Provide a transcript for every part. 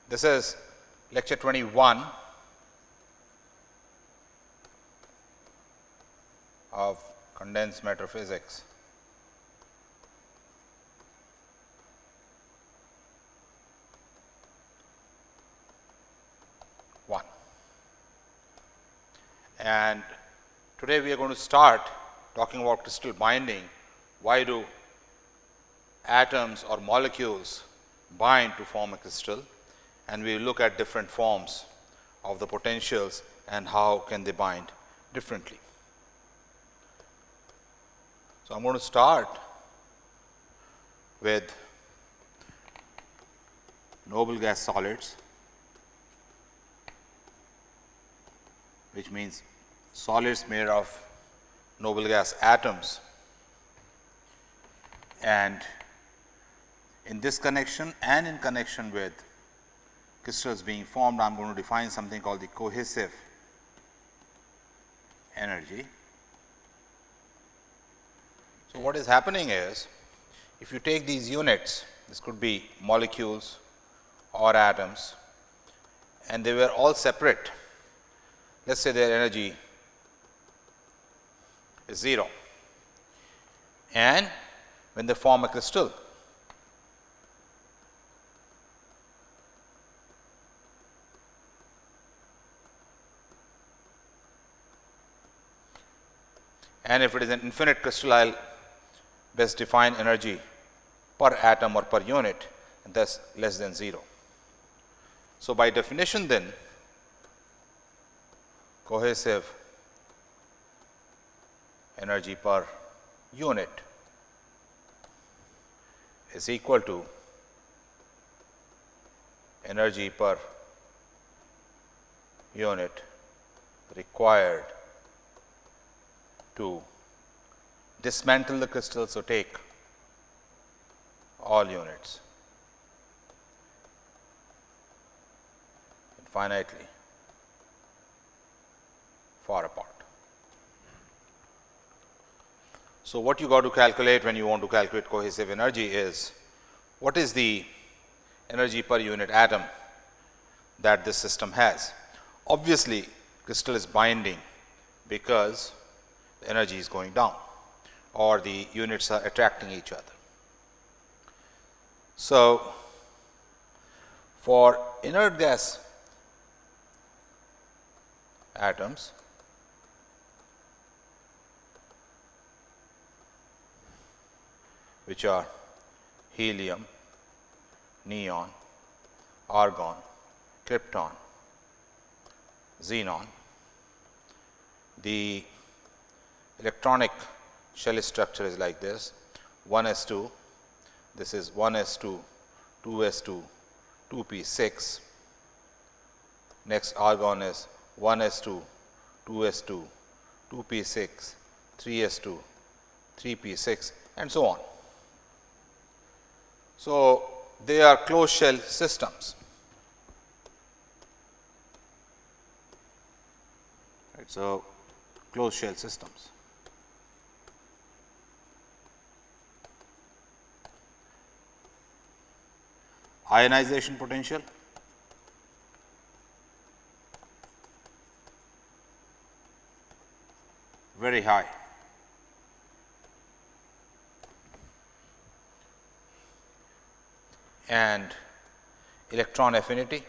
This is lecture 21 of condensed matter physics. And today we are going to start talking about crystal binding. Why do atoms or molecules bind to form a crystal? And we will look at different forms of the potentials and how can they bind differently. So, I am going to start with noble gas solids, which means solids made of noble gas atoms. And in this connection and in connection with crystals being formed, I am going to define something called the cohesive energy. So, what is happening is, if you take these units, this could be molecules or atoms, and they were all separate. Let us say their energy is 0, and when they form a crystal, and if it is an infinite crystal, I will best define energy per atom or per unit, and thus less than 0. So, by definition then, cohesive energy per unit is equal to energy per unit required to dismantle the crystal. So, take all units infinitely far apart. So, what you got to calculate when you want to calculate cohesive energy is, what is the energy per unit atom that this system has. Obviously, crystal is binding because the energy is going down or the units are attracting each other. So, for inert gas atoms, which are helium, neon, argon, krypton, xenon, the electronic shell structure is like this: 1s2, this is 1s2, 2s2, 2p6. Next argon is 1s2, 2s2, 2p6, 3s2, 3p6, and so on. So, they are closed shell systems. Right. So, closed shell systems. Ionization potential, very high. And electron affinity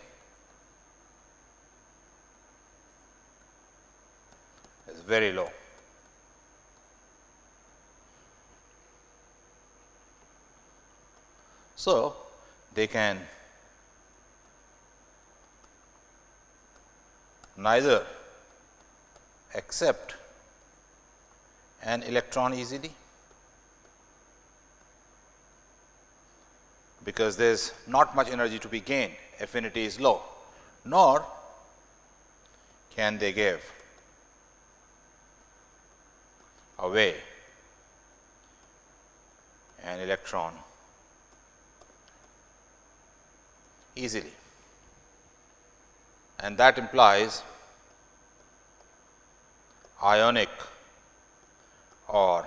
is very low. So, they can neither accept an electron easily, because there is not much energy to be gained, affinity is low, nor can they give away an electron easily, and that implies ionic or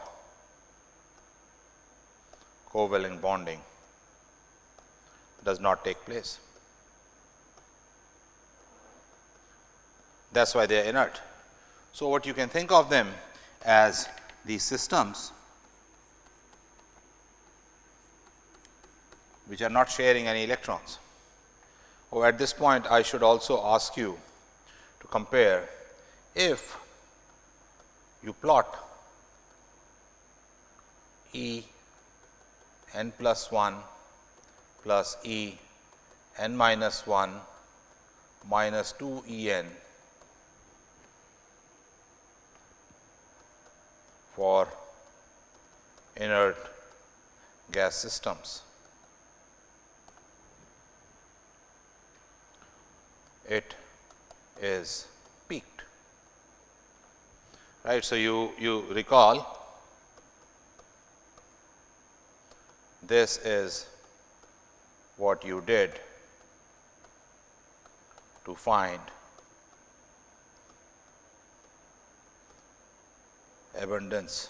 covalent bonding does not take place. That is why they are inert. So, what you can think of them as these systems which are not sharing any electrons. Oh, at this point, I should also ask you to compare if you plot E n plus 1 plus E n minus 1 minus 2 E n for inert gas systems. It is peaked, right. So, you recall this is what you did to find abundance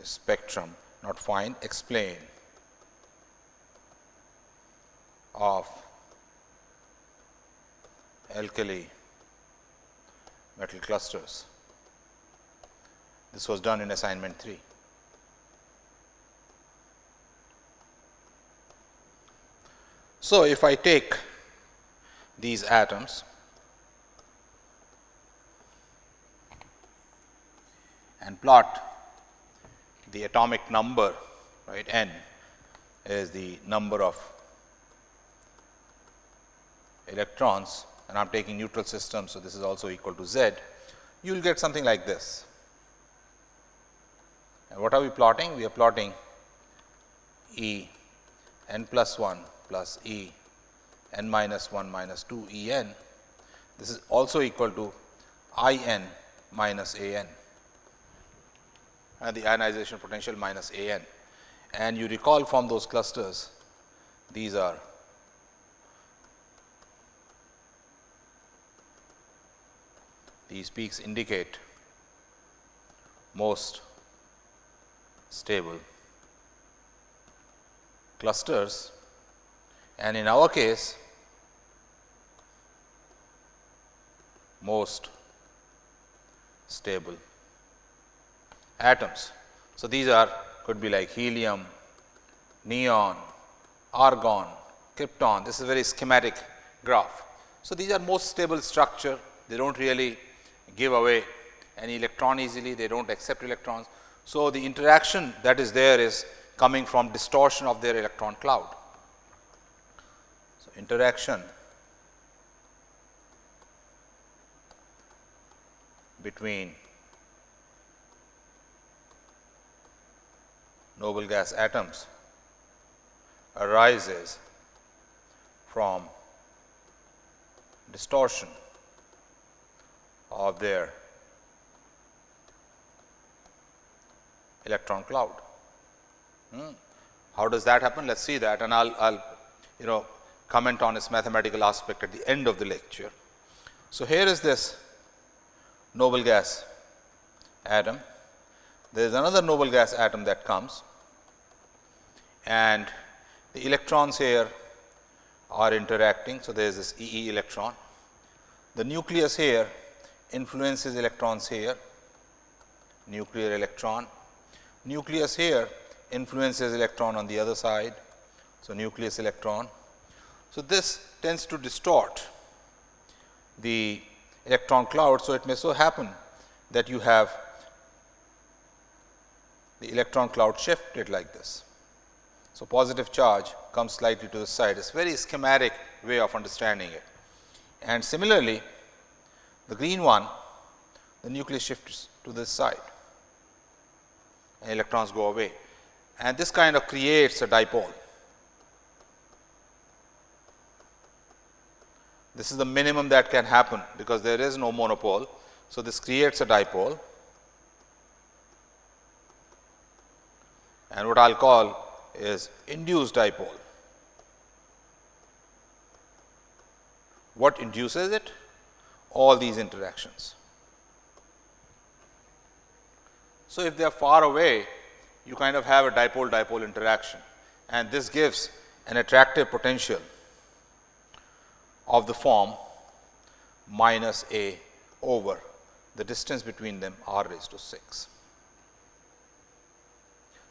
spectrum, not find, explain of alkali metal clusters. This was done in assignment 3. So, if I take these atoms and plot the atomic number, right, n is the number of electrons, and I am taking neutral system. So, this is also equal to z, you will get something like this. And what are we plotting? We are plotting E n plus 1 plus E n minus 1 minus 2 E n. This is also equal to I n minus A n, and the ionization potential minus A n. And you recall from those clusters, these are these peaks indicate most stable clusters, and in our case most stable atoms. So, these are could be like helium, neon, argon, krypton. This is a very schematic graph. So, these are most stable structure, they do not really give away any electron easily, they do not accept electrons. So, the interaction that is there is coming from distortion of their electron cloud. So, interaction between noble gas atoms arises from distortion of their electron cloud. How does that happen? Let us see that, and I'll comment on its mathematical aspect at the end of the lecture. So, here is this noble gas atom. There is another noble gas atom that comes, and the electrons here are interacting. So, there is this E electron. The nucleus here influences electrons here, nuclear electron. Nucleus here influences electron on the other side. So, nucleus electron. So, this tends to distort the electron cloud. So, it may so happen that you have the electron cloud shifted like this. So, positive charge comes slightly to the side. It is a very schematic way of understanding it. And similarly, the green one, the nucleus shifts to this side and electrons go away, and this kind of creates a dipole. This is the minimum that can happen because there is no monopole. So, this creates a dipole, and what I will call is induced dipole. What induces it? All these interactions. So, if they are far away, you kind of have a dipole-dipole interaction, and this gives an attractive potential of the form minus a over the distance between them r raised to 6.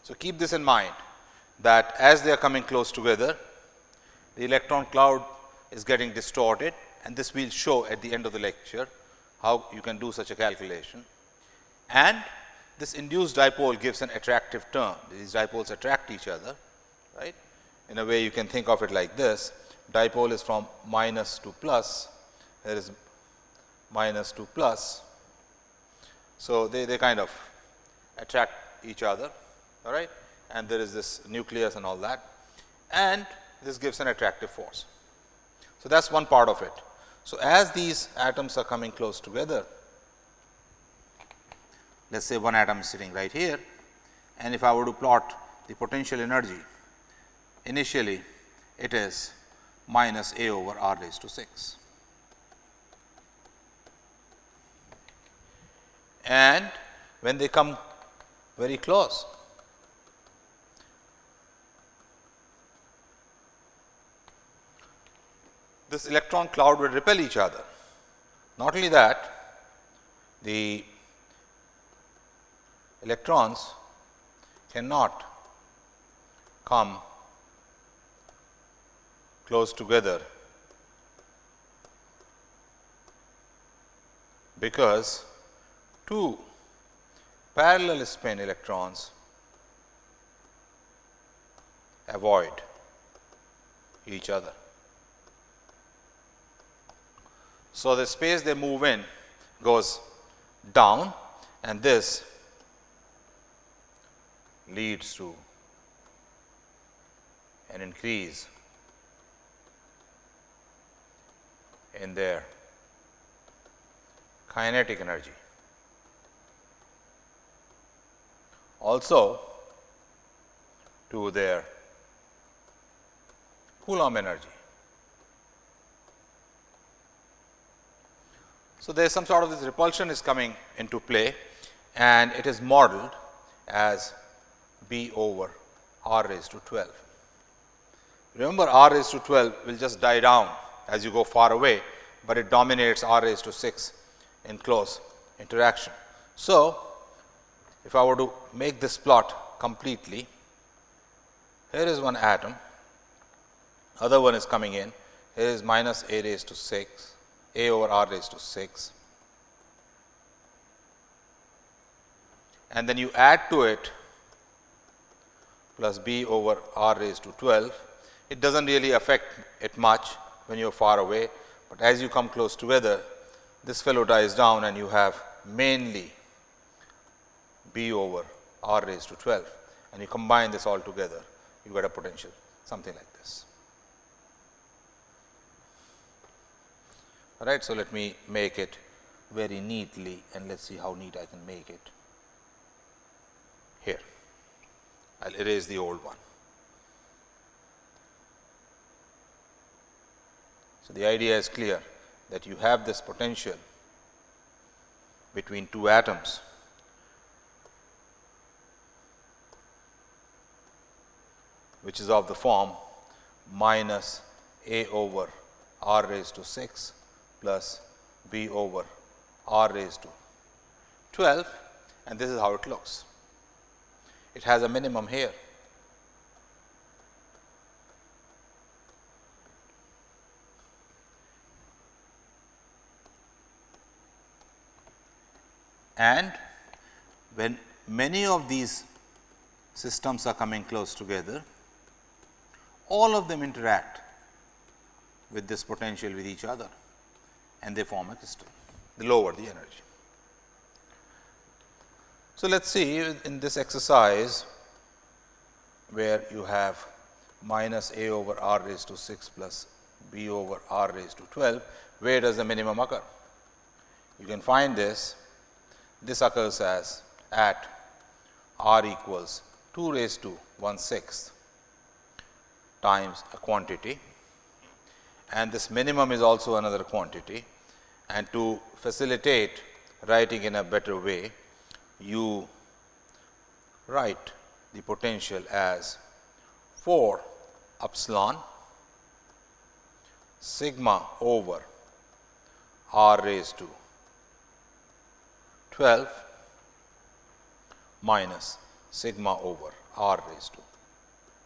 So, keep this in mind that as they are coming close together, the electron cloud is getting distorted, and this we will show at the end of the lecture how you can do such a calculation. And this induced dipole gives an attractive term. These dipoles attract each other, right. In a way you can think of it like this: dipole is from minus to plus, there is minus to plus. So, they kind of attract each other, all right, and there is this nucleus and all that, and this gives an attractive force. So, that is one part of it. So, as these atoms are coming close together, let us say one atom is sitting right here, and if I were to plot the potential energy, initially it is minus a over r raised to 6. And when they come very close, this electron cloud will repel each other. Not only that, the electrons cannot come close together because two parallel spin electrons avoid each other. So, the space they move in goes down, and this leads to an increase in their kinetic energy. Also to their Coulomb energy. So, there is some sort of this repulsion is coming into play, and it is modeled as B over r raised to 12. Remember, r raised to 12 will just die down as you go far away, but it dominates r raised to 6 in close interaction. So, if I were to make this plot completely, here is one atom, other one is coming in, here is minus a raised to 6, a over r raised to 6, and then you add to it plus b over r raised to 12. It does not really affect it much when you are far away, but as you come close together, this fellow dies down and you have mainly b over r raised to 12, and you combine this all together, you get a potential something like this. All right. So, let me make it very neatly, and let us see how neat I can make it. Here, I will erase the old one. So, the idea is clear that you have this potential between two atoms which is of the form minus a over r raised to 6 plus b over r raised to 12, and this is how it looks. It has a minimum here. And when many of these systems are coming close together, all of them interact with this potential with each other, and they form a crystal. They lower the energy. So, let us see in this exercise where you have minus a over r raised to 6 plus b over r raised to 12, where does the minimum occur? You can find this. This occurs as at r equals 2 raised to 1/6 times a quantity, and this minimum is also another quantity. And to facilitate writing in a better way, you write the potential as 4 epsilon sigma over r raised to 12 minus sigma over r raised to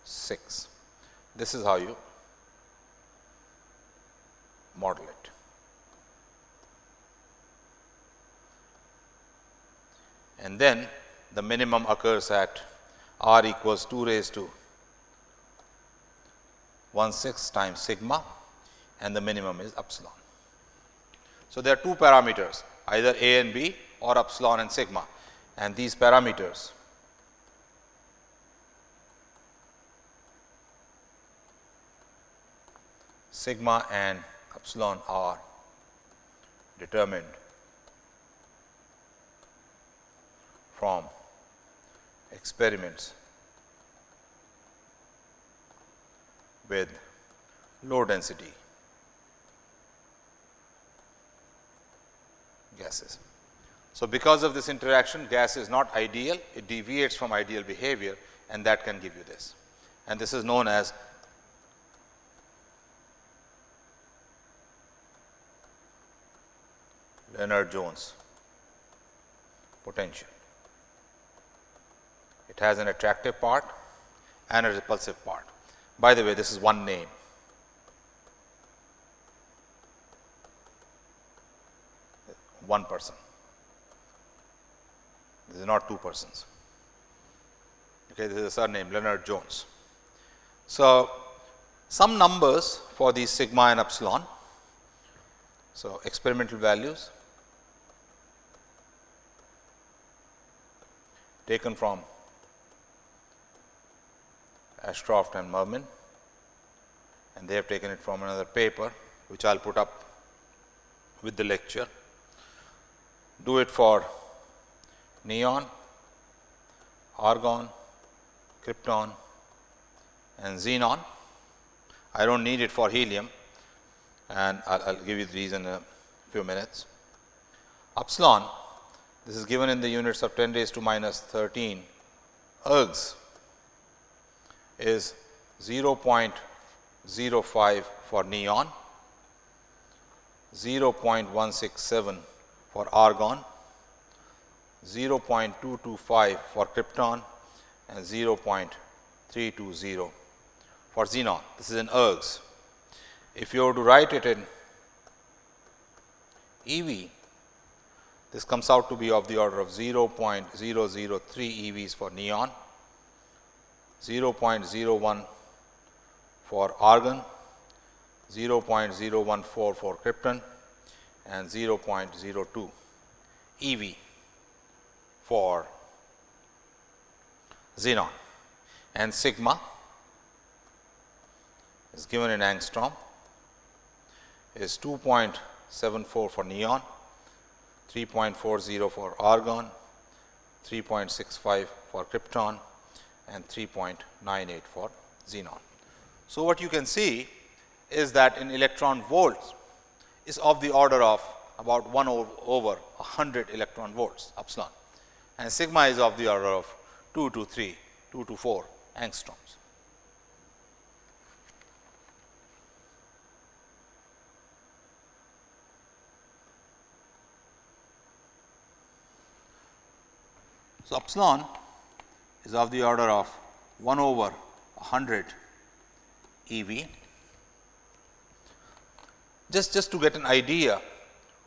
6. This is how you model it. And then the minimum occurs at r equals 2 raised to 1/6 times sigma, and the minimum is epsilon. So, there are two parameters, either a and b or epsilon and sigma, and these parameters sigma and epsilon are determined from experiments with low density gases. So, because of this interaction, gas is not ideal, it deviates from ideal behavior, and that can give you this. And this is known as Leonard-Jones potential. It has an attractive part and a repulsive part. By the way, this is one name. One person. This is not two persons. Okay, this is a surname, Leonard-Jones. So, some numbers for these sigma and epsilon. So, experimental values taken from Ashcroft and Mermin, and they have taken it from another paper, which I will put up with the lecture. Do it for neon, argon, krypton, and xenon. I do not need it for helium, and I will give you these in a few minutes. Epsilon, this is given in the units of 10 raised to minus 13 ergs, is 0.05 for neon, 0.167 for argon, 0.225 for krypton, and 0.320 for xenon. This is in ergs. If you were to write it in EV, this comes out to be of the order of 0.003 EVs for neon, 0.01 for argon, 0.014 for krypton, and 0.02 EV for xenon. And sigma is given in angstrom, is 2.74 for neon, 3.40 for argon, 3.65 for krypton, and 3.98 for xenon. So, what you can see is that in electron volts is of the order of about 1 over 100 electron volts epsilon, and sigma is of the order of 2 to 3, 2 to 4 angstroms. So, epsilon is of the order of 1 over 100 EV. Just to get an idea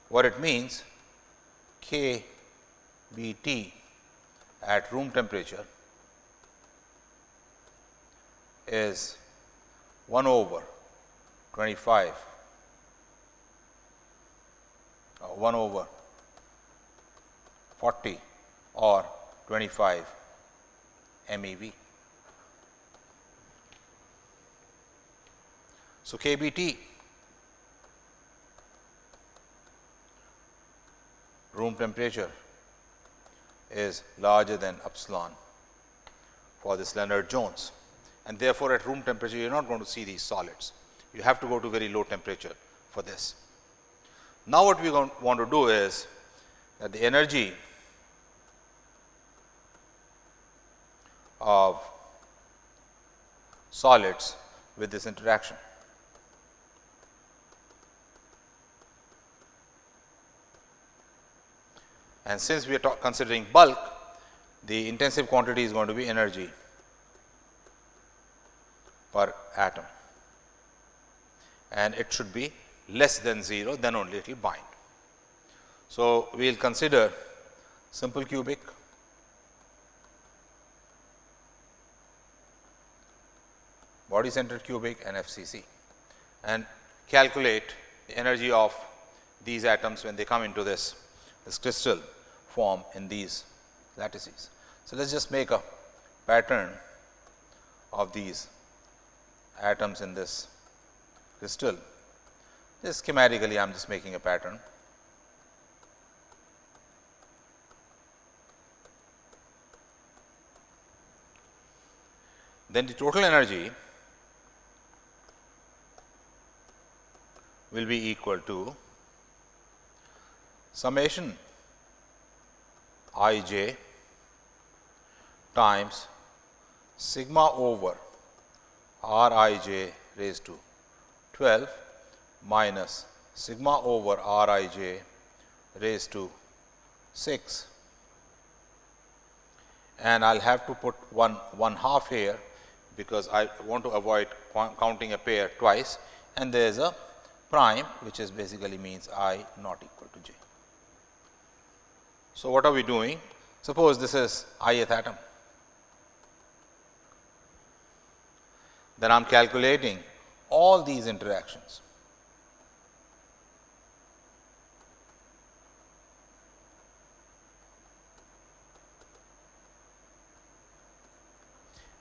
what it means, kBT at room temperature is 1 over 25 or 1 over 40 or 25 MeV. So, kBT room temperature is larger than epsilon for this Lennard-Jones, and therefore, at room temperature you are not going to see these solids. You have to go to very low temperature for this. Now, what we want to do is that the energy of solids with this interaction. And since we are considering bulk, the intensive quantity is going to be energy per atom, and it should be less than 0, then only it will bind. So, we will consider simple cubic, body centered cubic and FCC, and calculate the energy of these atoms when they come into this crystal form in these lattices. So, let us just make a pattern of these atoms in this crystal. Just schematically I am just making a pattern. Then the total energy will be equal to summation I j times sigma over r I j raised to 12 minus sigma over r I j raised to 6, and I will have to put 1 half here, because I want to avoid counting a pair twice, and there is a prime which is basically means I not equal to j. So, what are we doing? Suppose this is ith atom, then I am calculating all these interactions.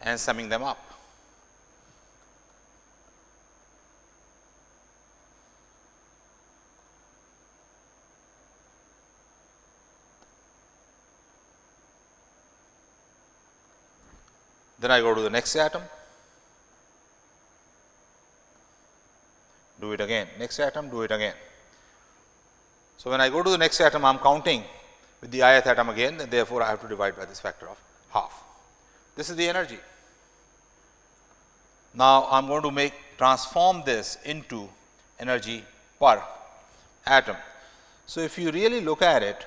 And summing them up. Then I go to the next atom, do it again, next atom, do it again. So, when I go to the next atom, I am counting with the ith atom again, and therefore, I have to divide by this factor of half. This is the energy. Now, I am going to transform this into energy per atom. So, if you really look at it,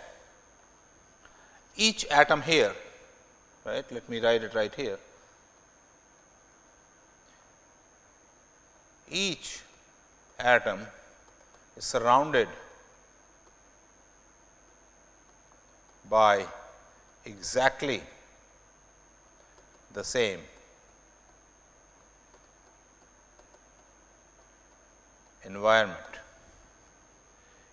each atom here, right, let me write it right here, each atom is surrounded by exactly the same environment.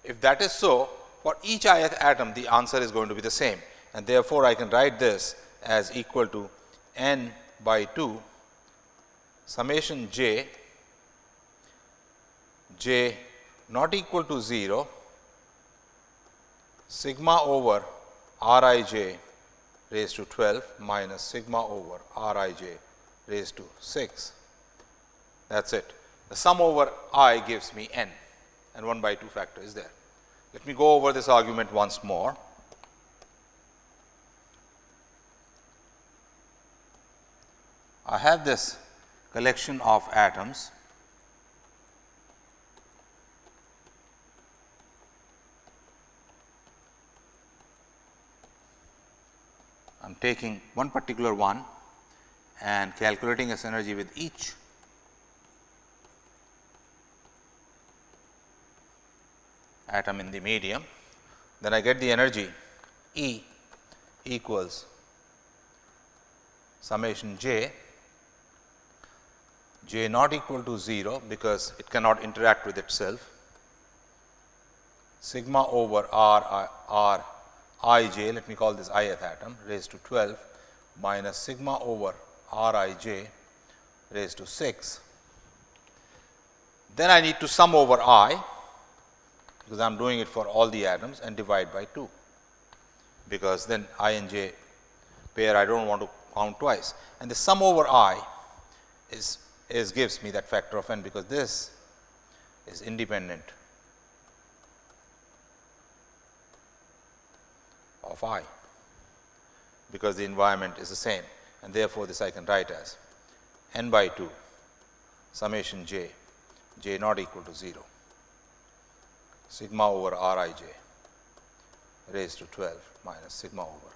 If that is so, for each ith atom the answer is going to be the same, and therefore, I can write this as equal to n by 2 summation j not equal to 0 sigma over r I j raised to 12 minus sigma over r I j raised to 6. That is it. The sum over I gives me n, and 1 by 2 factor is there. Let me go over this argument once more. I have this collection of atoms . I am taking one particular one and calculating its energy with each atom in the medium. Then I get the energy E equals summation j not equal to 0, because it cannot interact with itself, sigma over r I j, let me call this ith atom, raised to 12 minus sigma over r I j raised to 6. Then I need to sum over I, because I am doing it for all the atoms, and divide by 2, because then I and j pair I do not want to count twice, and the sum over I gives me that factor of n, because this is independent of I, because the environment is the same, and therefore, this I can write as n by 2 summation j not equal to 0 sigma over r I j raised to 12 minus sigma over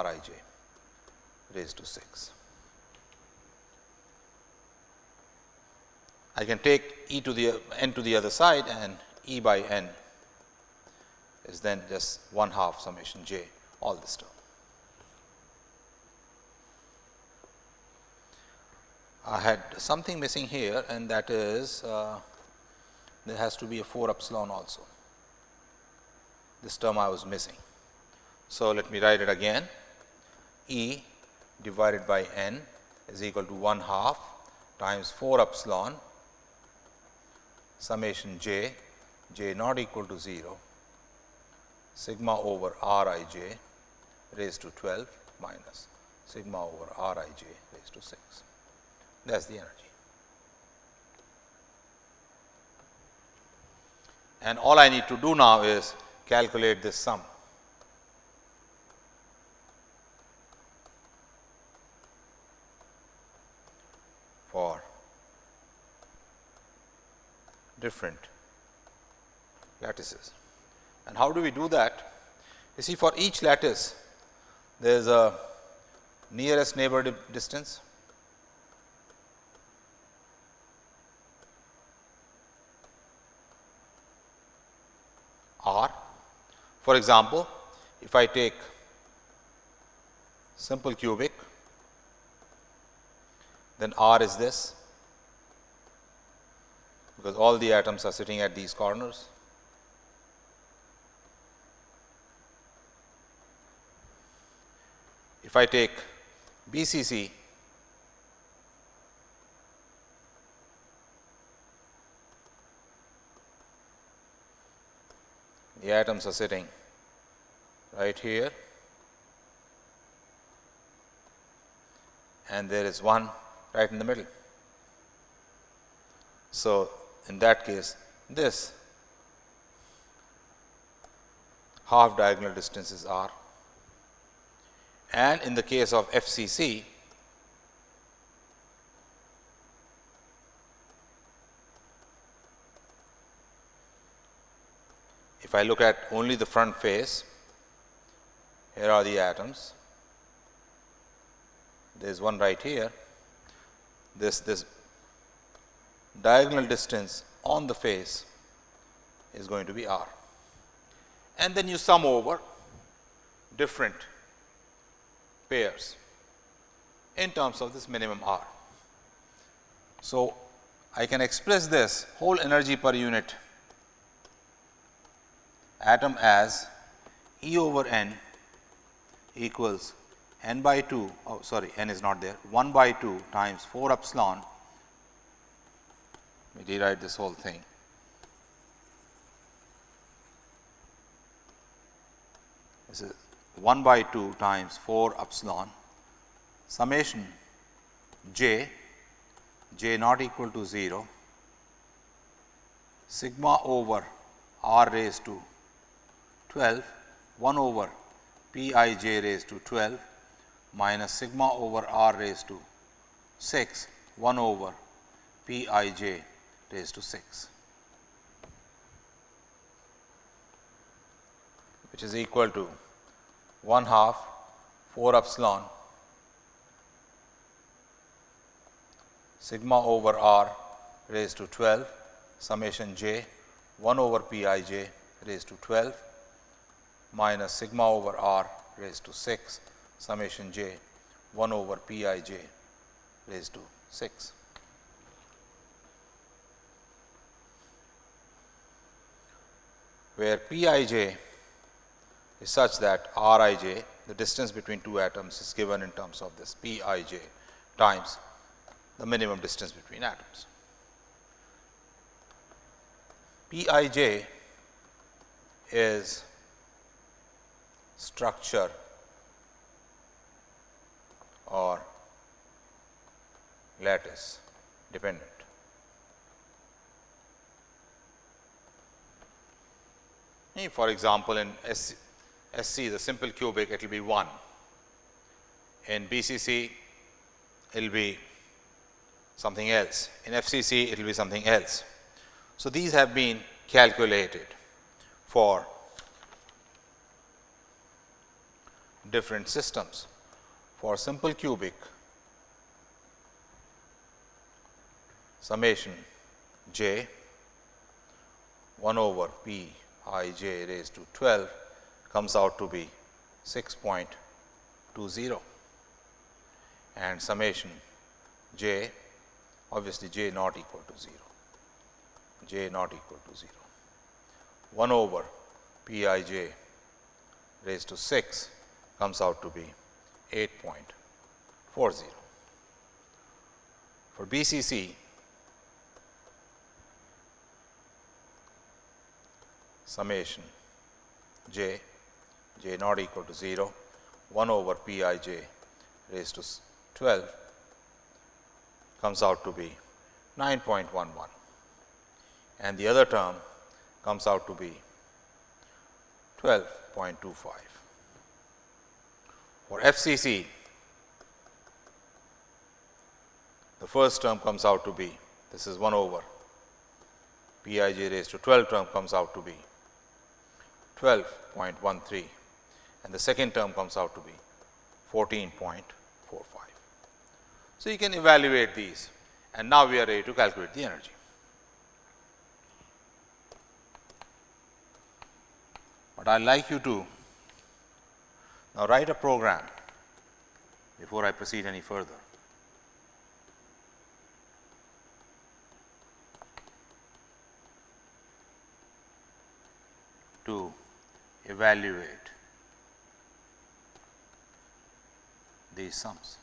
Rij raised to 6. I can take e to the n to the other side, and e by n is then just 1/2 summation j, all this term. I had something missing here, and that is there has to be a 4 epsilon also. This term I was missing. So, let me write it again. E divided by n is equal to 1/2 times 4 epsilon summation j, j not equal to 0, sigma over Rij raised to 12 minus sigma over Rij raised to 6. That is the energy. And all I need to do now is calculate this sum. For different lattices. And how do we do that? You see, for each lattice there is a nearest neighbor distance, r. For example, if I take simple cubic, then r is this, because all the atoms are sitting at these corners. If I take BCC, the atoms are sitting right here, and there is one right in the middle. So, in that case, this half diagonal distance is r, and in the case of FCC, if I look at only the front face, here are the atoms, there is one right here, this diagonal distance on the face is going to be r, and then you sum over different pairs in terms of this minimum r. So, I can express this whole energy per unit atom as E over n equals n by 2, oh sorry, n is not there, 1 by 2 times 4 epsilon, let me rewrite this whole thing. This is 1 by 2 times 4 epsilon summation j, j not equal to 0, sigma over r raised to 12, 1 over p I j raised to 12 minus sigma over r raised to 6, 1 over p I j raised to 6, which is equal to 1/2 4 epsilon sigma over r raised to 12 summation j 1 over p I j raised to 12 minus sigma over r raised to 6 summation j 1 over p I j raised to 6. Where p I j is such that r I j, the distance between two atoms, is given in terms of this p I j times the minimum distance between atoms. P I j is structure or lattice dependent. For example, in SC, the simple cubic, it will be 1. In BCC, it will be something else. In FCC, it will be something else. So, these have been calculated for different systems. For simple cubic, summation j 1 over p I j raised to 12 comes out to be 6.20, and summation j, obviously j not equal to 0, j not equal to 0, 1 over p I j raised to 6 comes out to be 8.40. For BCC, summation j, j not equal to 0, 1 over p I j raised to 12 comes out to be 9.11, and the other term comes out to be 12.25. For FCC, the first term comes out to be, this is 1 over p I j raised to 12 term comes out to be 12.13, and the second term comes out to be 14.45. So, you can evaluate these, and now we are ready to calculate the energy. But I would like you to now write a program before I proceed any further. To evaluate these sums.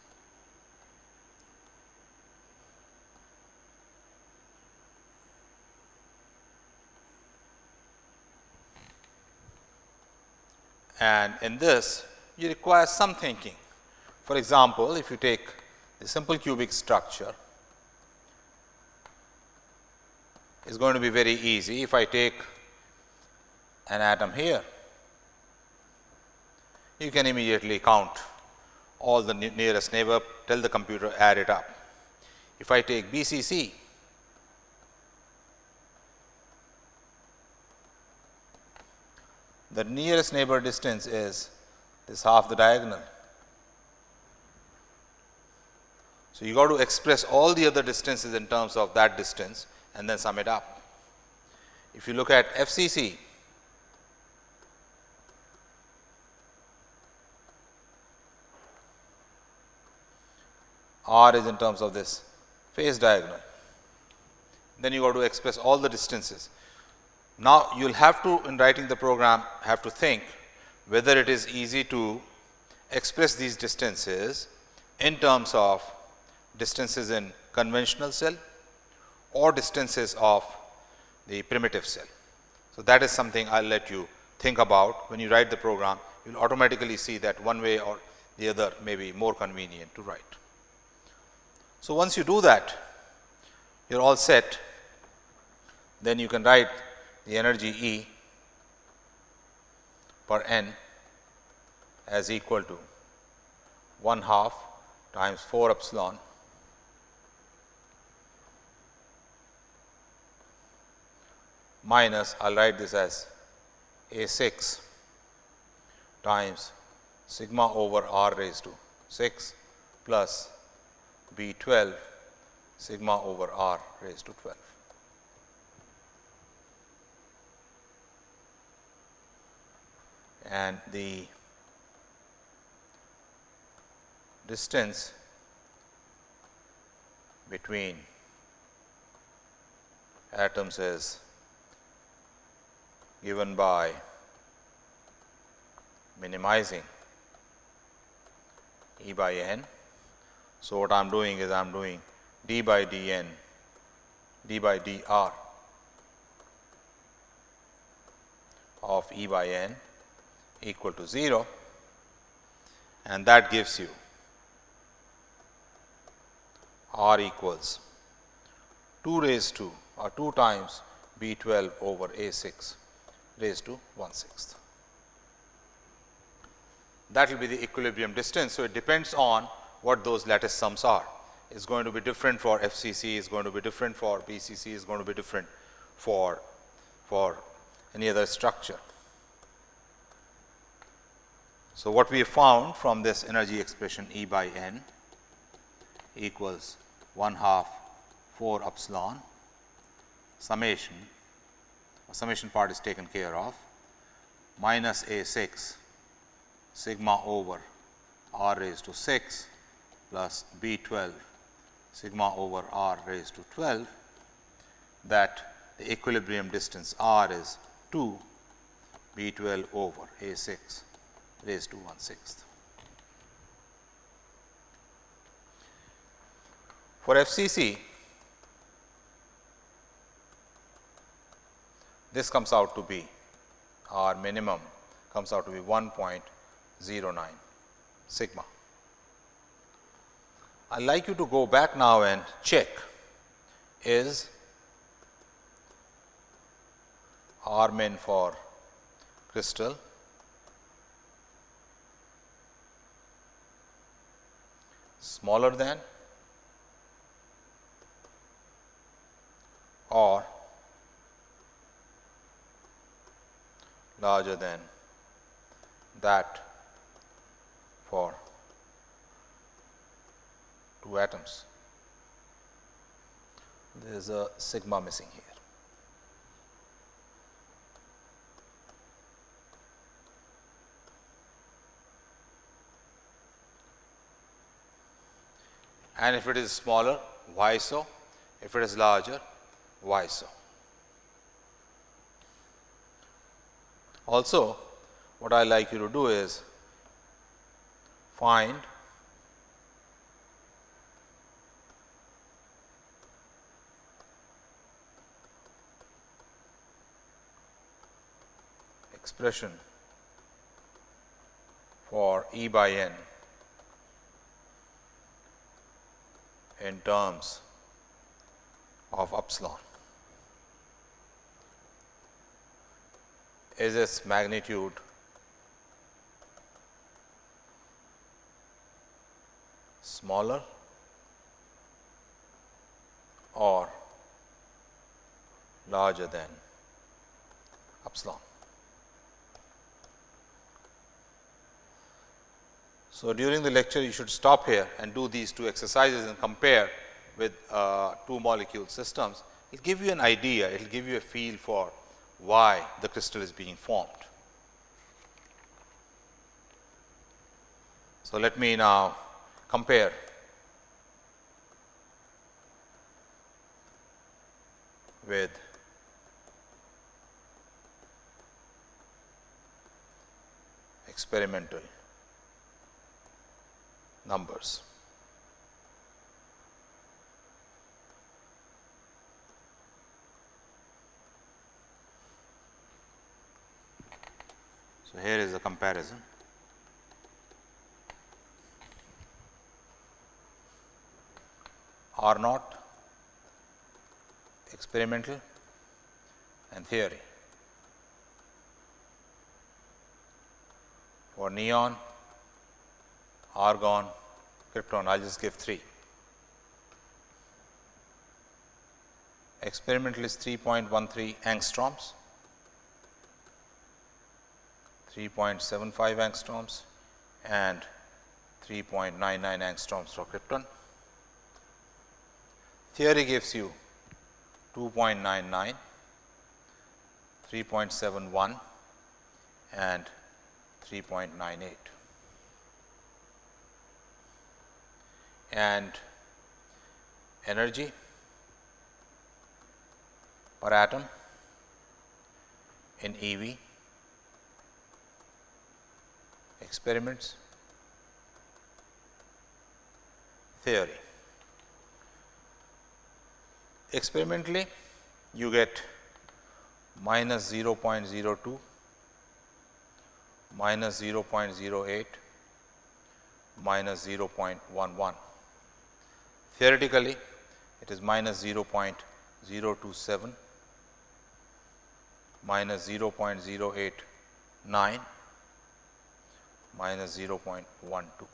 And in this, you require some thinking. For example, if you take the simple cubic structure, it's going to be very easy. If I take an atom here, you can immediately count all the nearest neighbor, tell the computer add it up. If I take BCC, the nearest neighbor distance is this half the diagonal. So, you got to express all the other distances in terms of that distance and then sum it up. If you look at FCC, R is in terms of this phase diagonal, then you got to express all the distances. Now, you will have to, in writing the program, have to think whether it is easy to express these distances in terms of distances in conventional cell or distances of the primitive cell. So, that is something I will let you think about. When you write the program, you will automatically see that one way or the other may be more convenient to write. So, once you do that, you are all set. Then you can write the energy E per n as equal to 1/2 times 4 epsilon minus, I will write this as A6 times sigma over r raised to 6 plus B12 sigma over r raised to 12. And the distance between atoms is given by minimizing E by n. So, what I am doing is I am doing d by dn, d by dr of E by n equal to 0, and that gives you r equals 2 raised to or 2 times B12 over A6 raised to 1/6. That will be the equilibrium distance. So, it depends on what those lattice sums are. It is going to be different for FCC, is going to be different for BCC, is going to be different for any other structure. So, what we have found from this energy expression E by N equals 1/2 4 epsilon summation, summation part is taken care of, minus A6 sigma over r raised to 6 plus B12 sigma over r raised to 12, that the equilibrium distance r is 2 B12 over A6 raised to 1/6. For FCC, this comes out to be, R minimum comes out to be 1.09 sigma. I would like you to go back now and check, is R min for crystal smaller than or larger than that for 2 atoms. There is a sigma missing here. And if it is smaller, why so? If it is larger, why so? Also, what I like you to do is find expression for E by N in terms of epsilon. Is its magnitude smaller or larger than epsilon? So, during the lecture you should stop here and do these 2 exercises and compare with 2 molecule systems. It will give you an idea, it will give you a feel for why the crystal is being formed. So, let me now compare with experimental numbers. So, here is a comparison. R naught experimental and theory. For neon, argon, krypton, I will just give 3. Experimental is 3.13 angstroms, 3.75 angstroms and 3.99 angstroms for krypton. Theory gives you 2.99, 3.71 and 3.98. And energy per atom in EV, experiments, theory. Experimentally, you get minus 0.02, minus 0.08, minus 0.11. Theoretically, it is minus 0.027, minus 0.089, minus 0.12.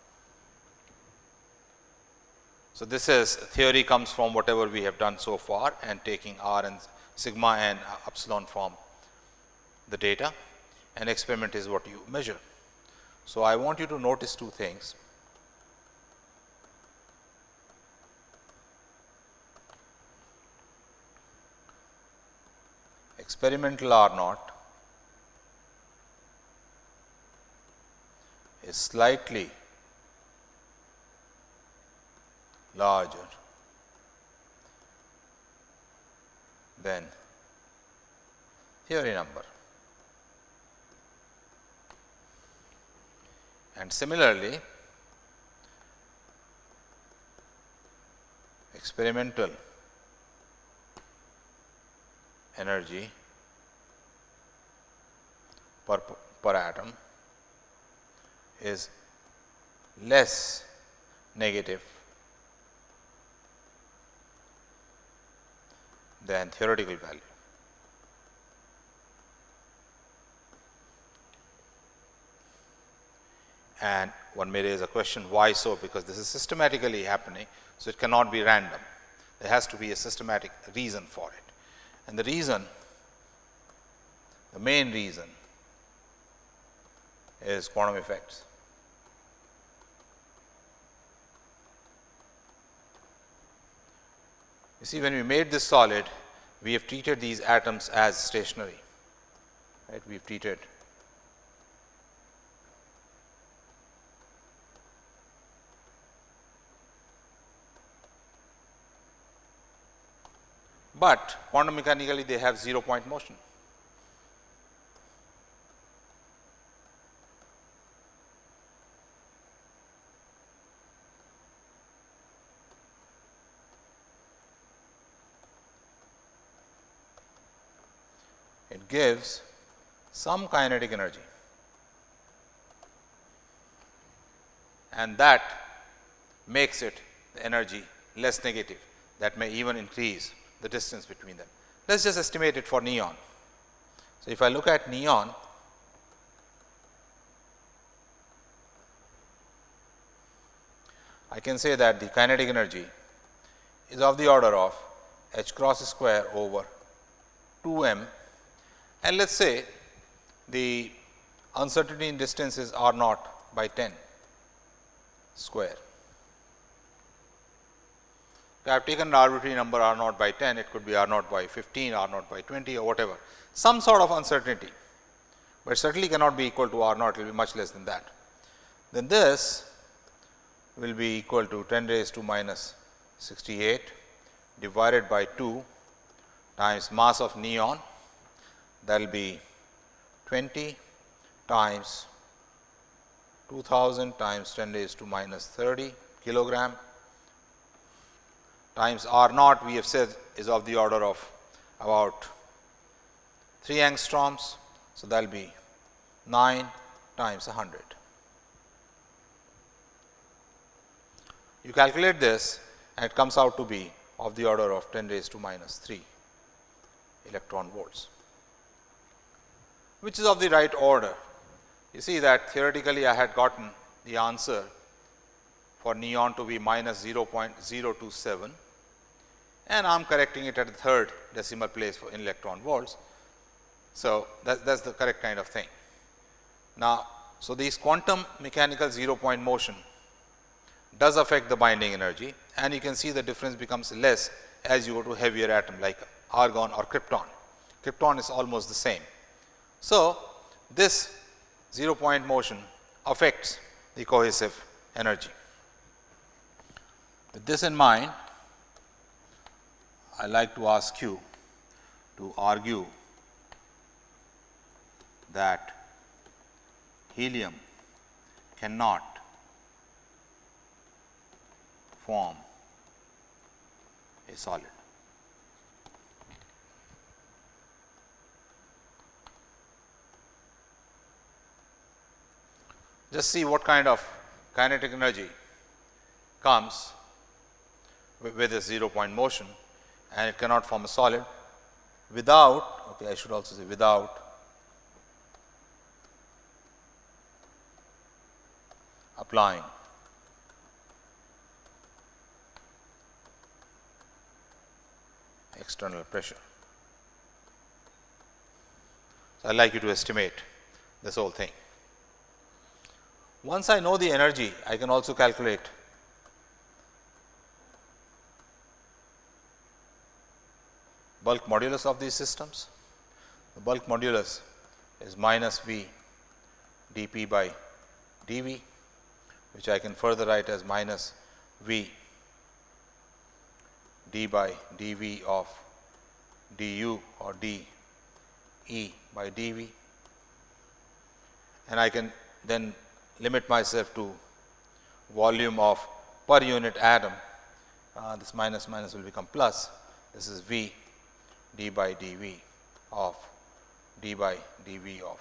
So, this is theory comes from whatever we have done so far and taking R and sigma and epsilon from the data, and experiment is what you measure. So, I want you to notice two things. Experimental R naught is slightly larger than theory number, and similarly experimental energy per atom is less negative than theoretical value. And one may raise a question, why so? Because this is systematically happening, so it cannot be random. There has to be a systematic reason for it. And the reason, the main reason, is quantum effects. You see, when we made this solid, we have treated these atoms as stationary, right? We have treated but quantum mechanically they have 0 point motion. It gives some kinetic energy, and that makes it the energy less negative, that may even increase the distance between them. Let us just estimate it for neon. So, if I look at neon, I can say that the kinetic energy is of the order of h cross square over 2 m, and let us say the uncertainty in distance is r naught by 10 square. I have taken an arbitrary number r naught by 10, it could be r naught by 15, r naught by 20 or whatever, some sort of uncertainty, but certainly cannot be equal to r naught, it will be much less than that. Then this will be equal to 10 raised to minus 68 divided by 2 times mass of neon, that will be 20 times 2000 times 10 raised to minus 30 kilogram times r naught, we have said is of the order of about 3 angstroms. So, that will be 9 times 100. You calculate this and it comes out to be of the order of 10 raised to minus 3 electron volts, which is of the right order. You see that theoretically I had gotten the answer for neon to be minus 0.027, and I am correcting it at the third decimal place for in electron volts. So, that is the correct kind of thing. Now, so these quantum mechanical 0 point motion does affect the binding energy, and you can see the difference becomes less as you go to heavier atom like argon or krypton. Krypton is almost the same. So, this 0 point motion affects the cohesive energy. With this in mind, I like to ask you to argue that helium cannot form a solid. Just see what kind of kinetic energy comes with a 0 point motion, and it cannot form a solid without, okay, I should also say without applying external pressure. So, I would like you to estimate this whole thing. Once I know the energy, I can also calculate bulk modulus of these systems. The bulk modulus is minus V dP by dV, which I can further write as minus V d by dV of du or dE by dV, and I can then limit myself to volume of per unit atom. This minus minus will become plus. This is V d by dV of d by dV of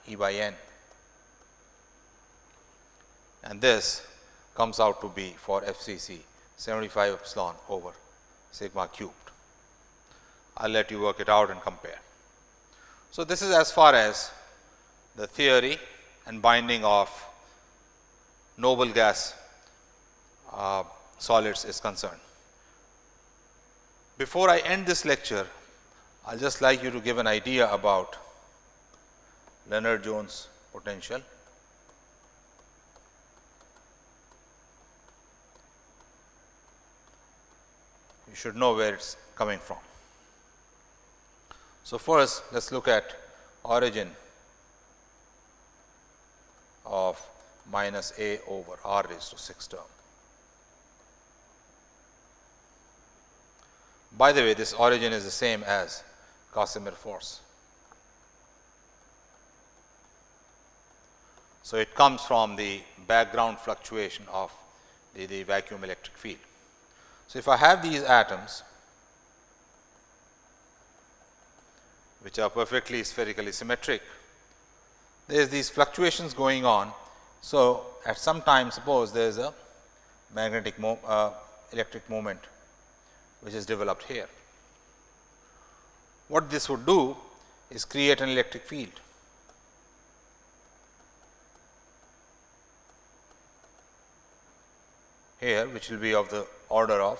E by n, and this comes out to be for FCC 75 epsilon over sigma cubed. I will let you work it out and compare. So, this is as far as the theory and binding of noble gas solids is concerned. Before I end this lecture, I will just like you to give an idea about Lennard-Jones potential. You should know where it is coming from. So, first let us look at origin of minus A over r raised to 6 term. By the way, this origin is the same as Casimir force. So, it comes from the background fluctuation of the vacuum electric field. So, if I have these atoms which are perfectly spherically symmetric, there is these fluctuations going on. So, at some time suppose there is a magnetic electric moment which is developed here. What this would do is create an electric field. Here, which will be of the order of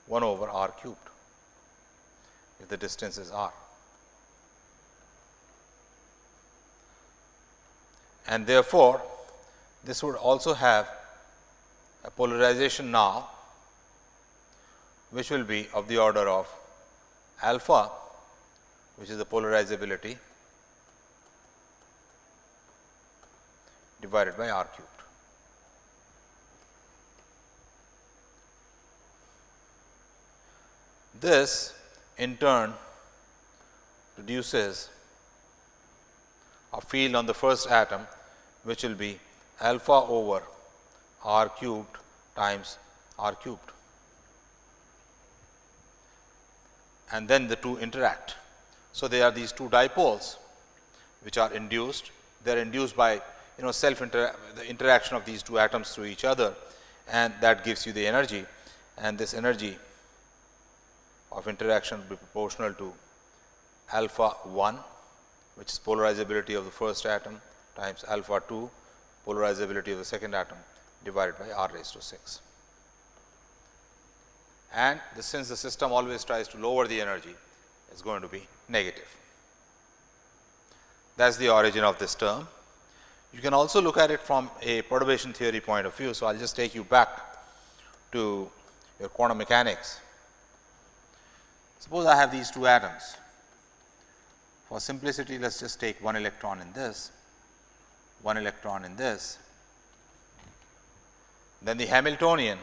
1 over r cubed, if the distance is r. And therefore, this would also have a polarization now, which will be of the order of alpha, which is the polarizability, divided by r cubed. This in turn produces a field on the first atom, which will be alpha over r cubed times r cubed, and then the two interact. So, there are these two dipoles which are induced. They are induced by the interaction of these two atoms to each other, and that gives you the energy, and this energy of interaction will be proportional to alpha 1, which is polarizability of the first atom, times alpha 2, polarizability of the second atom, divided by r raised to 6. And since the system always tries to lower the energy, it is going to be negative. That is the origin of this term. You can also look at it from a perturbation theory point of view. So, I will just take you back to your quantum mechanics. Suppose I have these two atoms. For simplicity, let us just take one electron in this, one electron in this. Then the Hamiltonian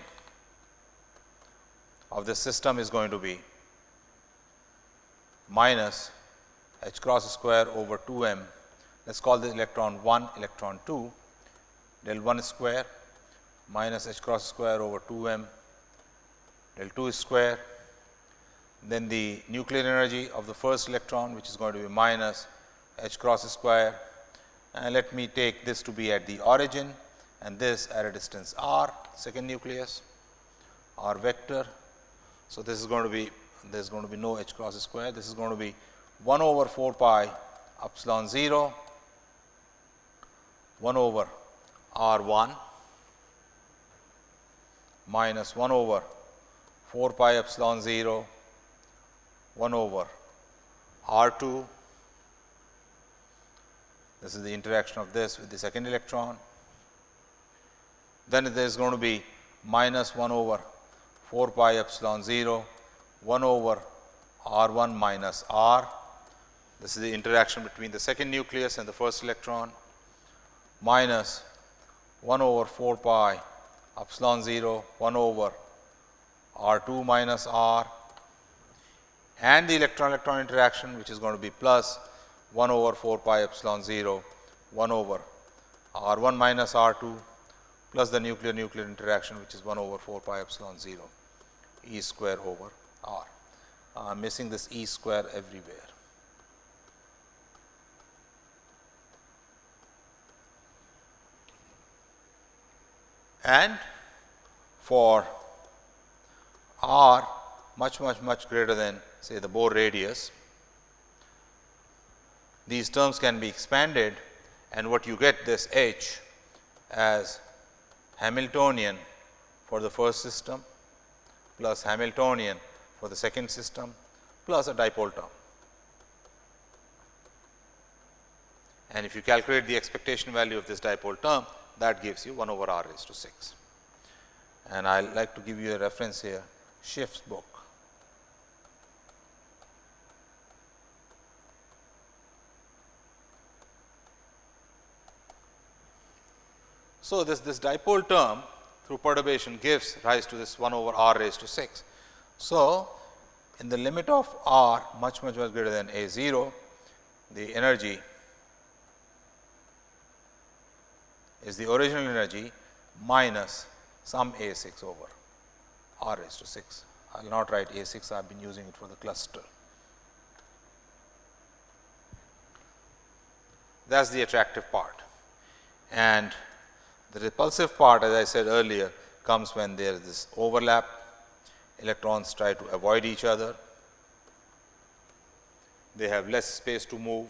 of this system is going to be minus h cross square over 2m. Let us call this electron 1, electron 2, del 1 square minus h cross square over 2m, del 2 square. Then the nuclear energy of the first electron, which is going to be minus h cross square, and let me take this to be at the origin and this at a distance r, second nucleus, r vector. So, this is going to be, there is going to be no h cross square, this is going to be 1 over 4 pi epsilon 0, 1 over r 1 minus 1 over 4 pi epsilon 0, 1 over r 2 This is the interaction of this with the second electron. Then there is going to be minus 1 over 4 pi epsilon 0, 1 over r 1 minus r. This is the interaction between the second nucleus and the first electron, minus 1 over 4 pi epsilon 0, 1 over r 2 minus r, and the electron-electron interaction, which is going to be plus 1 over 4 pi epsilon 0, 1 over r 1 minus r 2, plus the nuclear-nuclear interaction, which is 1 over 4 pi epsilon 0, E square over r. I am missing this E square everywhere. And for r much greater than, say, the Bohr radius, these terms can be expanded, and what you get this H as Hamiltonian for the first system plus Hamiltonian for the second system plus a dipole term. And if you calculate the expectation value of this dipole term, that gives you 1 over r raised to 6. And I would like to give you a reference here, Schiff's book. So, this dipole term through perturbation gives rise to this 1 over r raised to 6. So, in the limit of r much greater than a 0, the energy is the original energy minus some a 6 over r raised to 6. I will not write a 6, I have been using it for the cluster. That is the attractive part. And the repulsive part, as I said earlier, comes when there is this overlap, electrons try to avoid each other, they have less space to move,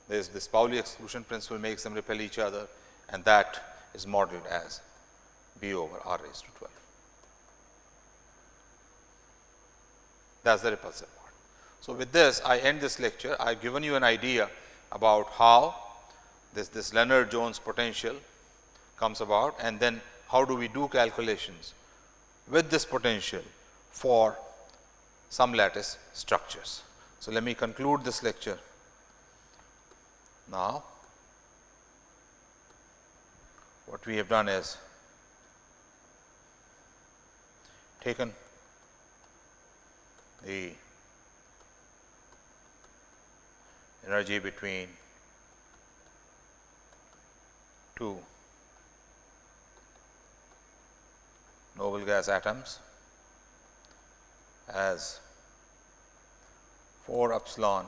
there is this Pauli exclusion principle makes them repel each other, and that is modeled as B over r raised to 12. That is the repulsive part. So, with this I end this lecture. I have given you an idea about how this Lennard-Jones potential comes about, and then how do we do calculations with this potential for some lattice structures. So, let me conclude this lecture now. What we have done is taken the energy between two noble gas atoms as 4 epsilon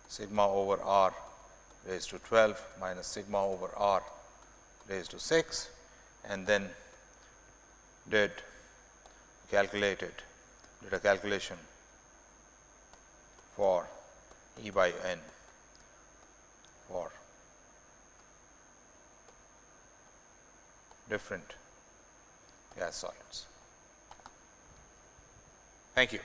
sigma over r raised to 12 minus sigma over r raised to 6, and then did a calculation for E by n for different gas solids. Thank you.